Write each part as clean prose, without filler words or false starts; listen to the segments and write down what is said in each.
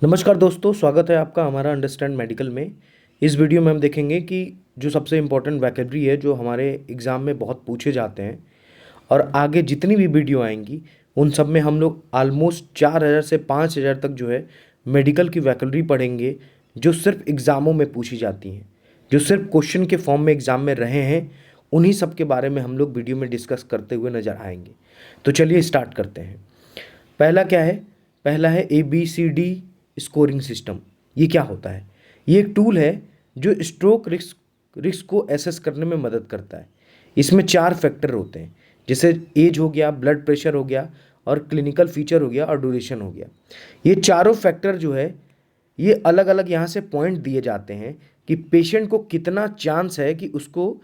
नमस्कार दोस्तों, स्वागत है आपका हमारा अंडरस्टैंड मेडिकल में। इस वीडियो में हम देखेंगे कि जो सबसे इम्पोर्टेंट वैकेबलरी है जो हमारे एग्ज़ाम में बहुत पूछे जाते हैं और आगे जितनी भी वीडियो आएंगी उन सब में हम लोग ऑलमोस्ट 4000 से 5000 तक जो है मेडिकल की वैकेबलरी पढ़ेंगे, जो सिर्फ एग्ज़ामों में पूछी जाती हैं, जो सिर्फ क्वेश्चन के फॉर्म में एग्ज़ाम में रहे हैं। उन्हीं सब के बारे में हम लोग वीडियो में डिस्कस करते हुए नज़र आएंगे। तो चलिए स्टार्ट करते हैं। पहला क्या है? पहला है ABCD स्कोरिंग सिस्टम। ये क्या होता है? ये एक टूल है जो स्ट्रोक रिस्क को एसेस करने में मदद करता है। इसमें 4 फैक्टर होते हैं, जैसे एज हो गया, ब्लड प्रेशर हो गया, और क्लिनिकल फीचर हो गया, और ड्यूरेशन हो गया। ये चारों फैक्टर जो है ये अलग अलग यहाँ से पॉइंट दिए जाते हैं कि पेशेंट को कितना चांस है कि उसको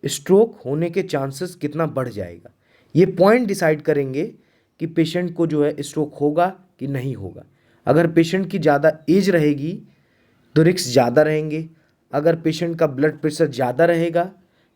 स्ट्रोक होने के चांसेस कितना बढ़ जाएगा। ये पॉइंट डिसाइड करेंगे कि पेशेंट को जो है स्ट्रोक होगा कि नहीं होगा। अगर पेशेंट की ज़्यादा एज रहेगी तो रिस्क ज़्यादा रहेंगे। अगर पेशेंट का ब्लड प्रेशर ज़्यादा रहेगा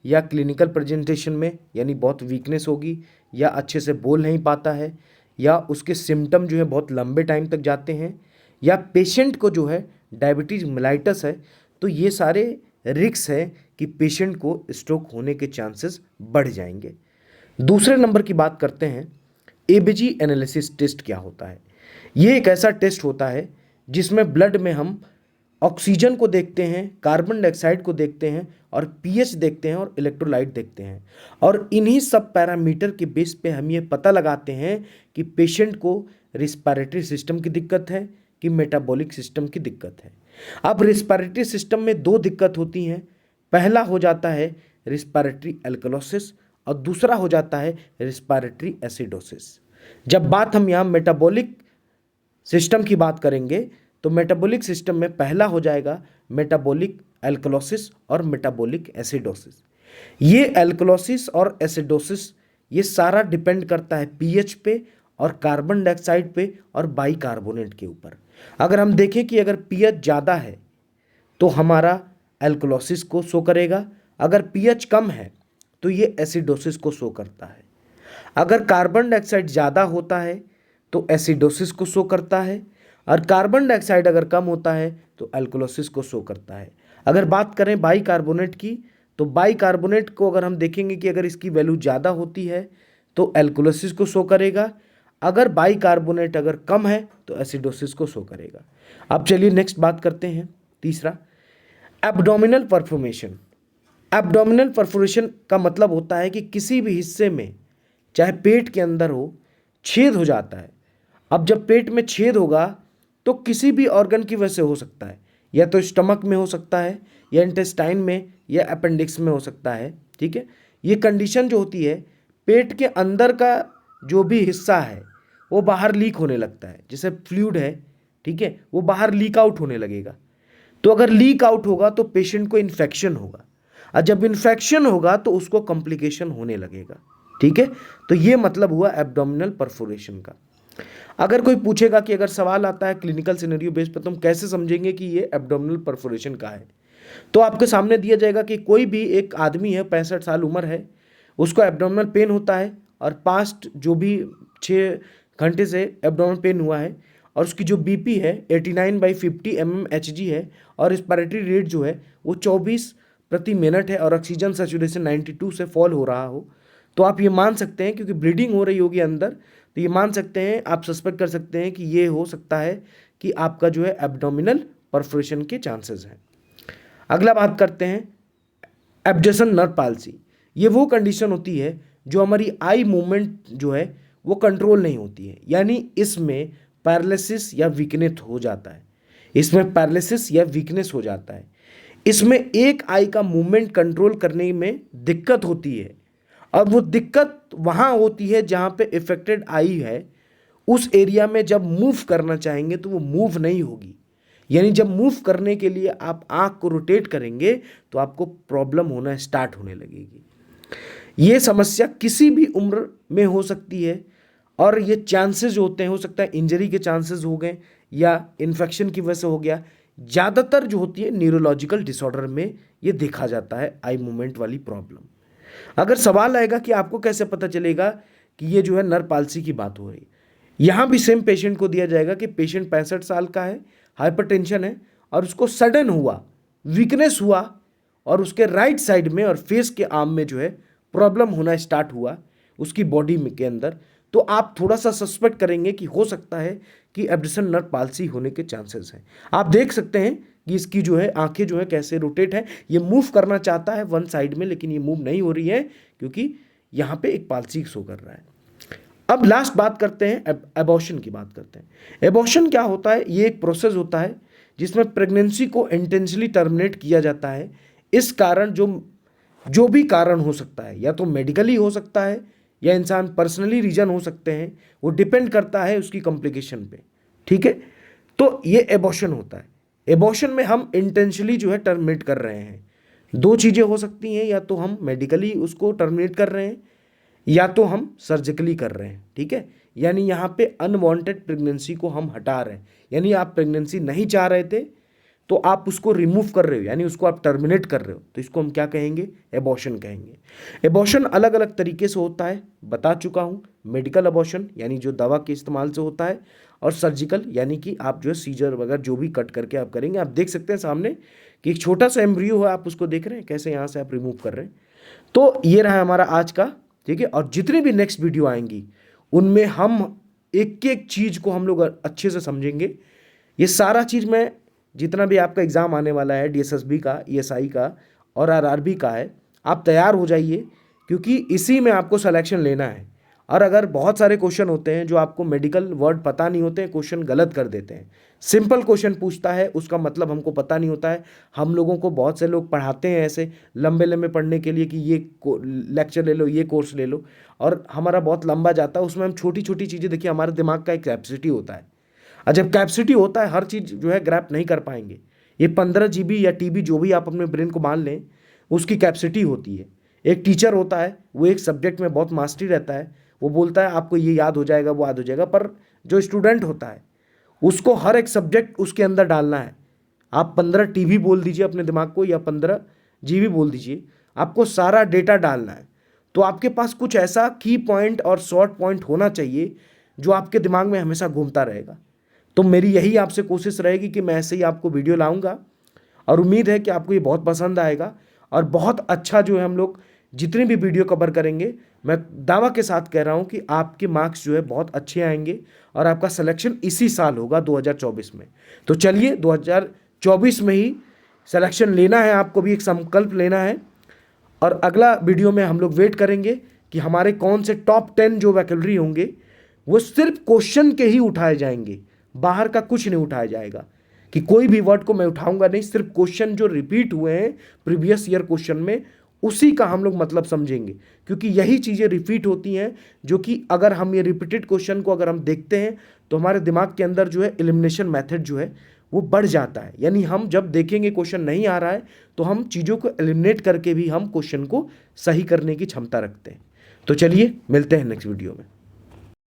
या क्लिनिकल प्रेजेंटेशन में यानी बहुत वीकनेस होगी, या अच्छे से बोल नहीं पाता है, या उसके सिम्टम जो है बहुत लंबे टाइम तक जाते हैं, या पेशेंट को जो है डायबिटीज़ मेलाइटस है, तो ये सारे रिस्क है कि पेशेंट को स्ट्रोक होने के चांसेस बढ़ जाएंगे। दूसरे नंबर की बात करते हैं। एबीजी एनालिसिस टेस्ट क्या होता है? ये एक ऐसा टेस्ट होता है जिसमें ब्लड में हम ऑक्सीजन को देखते हैं, कार्बन डाइऑक्साइड को देखते हैं, और पीएच देखते हैं, और इलेक्ट्रोलाइट देखते हैं। और इन्हीं सब पैरामीटर के बेस पे हम ये पता लगाते हैं कि पेशेंट को रिस्पायरेटरी सिस्टम की दिक्कत है कि मेटाबॉलिक सिस्टम की दिक्कत है। अब रिस्पायरेटरी सिस्टम में 2 दिक्कत होती हैं। पहला हो जाता है रिस्पायरेटरी एल्कलोसिस, और दूसरा हो जाता है रिस्पायरेटरी एसिडोसिस। जब बात हम यहाँ मेटाबॉलिक सिस्टम की बात करेंगे तो मेटाबॉलिक सिस्टम में पहला हो जाएगा मेटाबॉलिक एल्कलोसिस और मेटाबॉलिक एसिडोसिस। ये एल्कलोसिस और एसिडोसिस ये सारा डिपेंड करता है पीएच पे, और कार्बन डाइऑक्साइड पे, और बाइकार्बोनेट के ऊपर। अगर हम देखें कि अगर पीएच ज़्यादा है तो हमारा एल्कलोसिस को शो करेगा, अगर पीएच कम है तो ये एसिडोसिस को शो करता है। अगर कार्बन डाइऑक्साइड ज़्यादा होता है तो एसिडोसिस को शो करता है, और कार्बन डाइऑक्साइड अगर कम होता है तो एल्कलोसिस को शो करता है। अगर बात करें बाइकार्बोनेट की, तो बाइकार्बोनेट को अगर हम देखेंगे कि अगर इसकी वैल्यू ज़्यादा होती है तो एल्कलोसिस को शो करेगा, अगर बाइकार्बोनेट अगर कम है तो एसिडोसिस को शो करेगा। अब चलिए नेक्स्ट बात करते हैं। तीसरा, एब्डोमिनल परफोर्मेशन। एब्डोमिनल परफोरेशन का मतलब होता है कि किसी भी हिस्से में, चाहे पेट के अंदर हो, छेद हो जाता है। अब जब पेट में छेद होगा तो किसी भी ऑर्गन की वजह से हो सकता है, या तो स्टमक में हो सकता है, या इंटेस्टाइन में, या अपेंडिक्स में हो सकता है। ठीक है, ये कंडीशन जो होती है, पेट के अंदर का जो भी हिस्सा है वो बाहर लीक होने लगता है, जैसे फ्लूइड है, ठीक है, वो बाहर लीक आउट होने लगेगा। तो अगर लीक आउट होगा तो पेशेंट को इन्फेक्शन होगा, और जब इन्फेक्शन होगा तो उसको कॉम्प्लिकेशन होने लगेगा। ठीक है, तो ये मतलब हुआ एब्डोमिनल परफोरेशन का। अगर कोई पूछेगा कि अगर सवाल आता है क्लिनिकल सिनेरियो बेस पर, तो हम कैसे समझेंगे कि ये एब्डोमिनल परफोरेशन का है, तो आपके सामने दिया जाएगा कि कोई भी एक आदमी है, 65 साल उम्र है, उसको एब्डोमिनल पेन होता है, और पास्ट जो भी 6 घंटे से एब्डोमिनल पेन हुआ है, और उसकी जो बीपी है 89/50 mmHg है, और रिस्पिरेटरी रेट जो है वो 24 प्रति मिनट है, और ऑक्सीजन सैचुरेशन 92 से फॉल हो रहा हो, तो आप ये मान सकते हैं, क्योंकि ब्लीडिंग हो रही होगी अंदर, तो ये मान सकते हैं, आप सस्पेक्ट कर सकते हैं कि ये हो सकता है कि आपका जो है एब्डोमिनल परफोरेशन के चांसेस हैं। अगला बात करते हैं एब्जशन नर्व पाल्सी। ये वो कंडीशन होती है जो हमारी आई मूवमेंट जो है वो कंट्रोल नहीं होती है, यानी इसमें पैरालिसिस या वीकनेस हो जाता है। इसमें पैरालिसिस या वीकनेस हो जाता है। इसमें एक आई का मूवमेंट कंट्रोल करने में दिक्कत होती है, और वो दिक्कत वहाँ होती है जहाँ पे इफेक्टेड आई है, उस एरिया में जब मूव करना चाहेंगे तो वो मूव नहीं होगी। यानी जब मूव करने के लिए आप आँख को रोटेट करेंगे तो आपको प्रॉब्लम होना स्टार्ट होने लगेगी। ये समस्या किसी भी उम्र में हो सकती है, और ये चांसेस होते हैं, हो सकता है इंजरी के चांसेस हो गए, या इन्फेक्शन की वजह से हो गया। ज़्यादातर जो होती है न्यूरोलॉजिकल डिसऑर्डर में ये देखा जाता है आई मूवमेंट वाली प्रॉब्लम। अगर सवाल आएगा कि आपको कैसे पता चलेगा कि ये जो है नर पालसी की बात हो रही है, यहाँ भी सेम पेशेंट को दिया जाएगा कि पेशेंट 65 साल का है, हाइपरटेंशन है और उसको सडन हुआ, वीकनेस हुआ और उसके राइट साइड में और फेस के आर्म में जो है प्रॉब्लम होना स्टार्ट हुआ उसकी बॉडी में के अंदर, तो आप थोड़ा सा सस्पेक्ट करेंगे कि हो सकता है कि एब्डक्शन नर्व पाल्सी होने के चांसेस हैं। आप देख सकते हैं कि इसकी जो है आंखें जो है कैसे रोटेट है, ये मूव करना चाहता है वन साइड में लेकिन ये मूव नहीं हो रही है क्योंकि यहाँ पे एक पाल्सी शो कर रहा है। अब लास्ट बात करते हैं, एबॉर्शन की बात करते हैं। एबॉर्शन क्या होता है? ये एक प्रोसेस होता है जिसमें प्रेगनेंसी को इंटेंशनली टर्मिनेट किया जाता है। इस कारण जो भी कारण हो सकता है, या तो मेडिकली हो सकता है या इंसान पर्सनली रीजन हो सकते हैं, वो डिपेंड करता है उसकी कॉम्प्लिकेशन पे, ठीक है। तो ये एबॉर्शन होता है। एबॉर्शन में हम इंटेंशनली जो है टर्मिनेट कर रहे हैं। दो चीज़ें हो सकती हैं, या तो हम मेडिकली उसको टर्मिनेट कर रहे हैं या तो हम सर्जिकली कर रहे हैं, ठीक है। यानी यहाँ पे अनवांटेड प्रेगनेंसी को हम हटा रहे हैं, यानी आप प्रेगनेंसी नहीं चाह रहे थे तो आप उसको रिमूव कर रहे हो, यानी उसको आप टर्मिनेट कर रहे हो, तो इसको हम क्या कहेंगे? एबॉर्शन कहेंगे। एबॉर्शन अलग अलग तरीके से होता है, बता चुका हूँ। मेडिकल एबॉर्शन यानी जो दवा के इस्तेमाल से होता है, और सर्जिकल यानी कि आप जो है सीजर वगैरह जो भी कट करके आप करेंगे। आप देख सकते हैं सामने कि एक छोटा सा एम्ब्रियो है, आप उसको देख रहे हैं कैसे यहाँ से आप रिमूव कर रहे हैं। तो ये रहा हमारा आज का, ठीक है। और जितनी भी नेक्स्ट वीडियो आएंगी उनमें हम एक एक चीज़ को हम लोग अच्छे से समझेंगे। ये सारा चीज़ मैं जितना भी आपका एग्ज़ाम आने वाला है डीएसएसबी का, ईएसआई का और आरआरबी का है, आप तैयार हो जाइए क्योंकि इसी में आपको सिलेक्शन लेना है। और अगर बहुत सारे क्वेश्चन होते हैं जो आपको मेडिकल वर्ड पता नहीं होते हैं, क्वेश्चन गलत कर देते हैं। सिंपल क्वेश्चन पूछता है, उसका मतलब हमको पता नहीं होता है। हम लोगों को बहुत से लोग पढ़ाते हैं ऐसे लंबे लंबे पढ़ने के लिए कि ये लेक्चर ले लो, ये कोर्स ले लो, और हमारा बहुत लंबा जाता है। उसमें हम छोटी छोटी चीज़ें, देखिए हमारे दिमाग का एक कैपेसिटी होता है, और जब कैपेसिटी होता है हर चीज़ जो है ग्रैप नहीं कर पाएंगे। ये 15 GB या TB जो भी आप अपने ब्रेन को मान लें, उसकी कैपेसिटी होती है। एक टीचर होता है, वो एक सब्जेक्ट में बहुत मास्टरी रहता है, वो बोलता है आपको ये याद हो जाएगा, वो याद हो जाएगा, पर जो स्टूडेंट होता है उसको हर एक सब्जेक्ट उसके अंदर डालना है। आप 15 TB बोल दीजिए अपने दिमाग को, या 15 GB बोल दीजिए, आपको सारा डेटा डालना है। तो आपके पास कुछ ऐसा की पॉइंट और शॉर्ट पॉइंट होना चाहिए जो आपके दिमाग में हमेशा घूमता रहेगा। तो मेरी यही आपसे कोशिश रहेगी कि मैं ऐसे ही आपको वीडियो लाऊंगा, और उम्मीद है कि आपको ये बहुत पसंद आएगा और बहुत अच्छा जो है हम लोग जितनी भी वीडियो कवर करेंगे, मैं दावा के साथ कह रहा हूँ कि आपके मार्क्स जो है बहुत अच्छे आएंगे और आपका सिलेक्शन इसी साल होगा 2024 में। तो चलिए 2024 में ही सिलेक्शन लेना है, आपको भी एक संकल्प लेना है। और अगला वीडियो में हम लोग वेट करेंगे कि हमारे कौन से टॉप 10 जो वैकेलरी होंगे वो सिर्फ क्वेश्चन के ही उठाए जाएंगे, बाहर का कुछ नहीं उठाया जाएगा। कि कोई भी वर्ड को मैं उठाऊंगा नहीं, सिर्फ क्वेश्चन जो रिपीट हुए हैं प्रीवियस ईयर क्वेश्चन में उसी का हम लोग मतलब समझेंगे, क्योंकि यही चीज़ें रिपीट होती हैं जो कि अगर हम ये रिपीटेड क्वेश्चन को अगर हम देखते हैं तो हमारे दिमाग के अंदर जो है एलिमिनेशन मेथड जो है वो बढ़ जाता है। यानी हम जब देखेंगे क्वेश्चन नहीं आ रहा है तो हम चीज़ों को एलिमिनेट करके भी हम क्वेश्चन को सही करने की क्षमता रखते हैं। तो चलिए मिलते हैं नेक्स्ट वीडियो में।